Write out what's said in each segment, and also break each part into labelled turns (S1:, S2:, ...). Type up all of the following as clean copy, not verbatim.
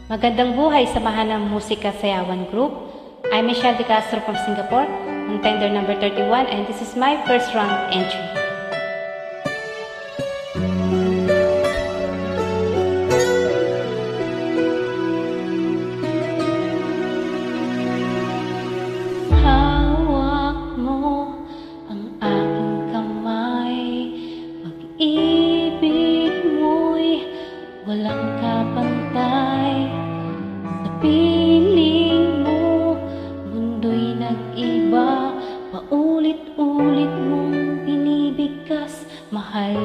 S1: Magandang buhay, samahan ng Musika Sayawan Group. I'm Michelle De Castro from Singapore, contender number 31, and this is my first round entry. Hawak mo ang aking kamay, pag-ibig mo'y walang kapantay. Sa piling mo, mundo'y nag-iba, paulit-ulit mong binibigkas. Mahal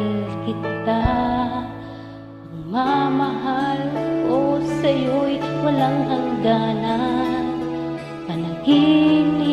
S1: kita, pagmamahal ko sa'yo'y walang hangganan. Panaginip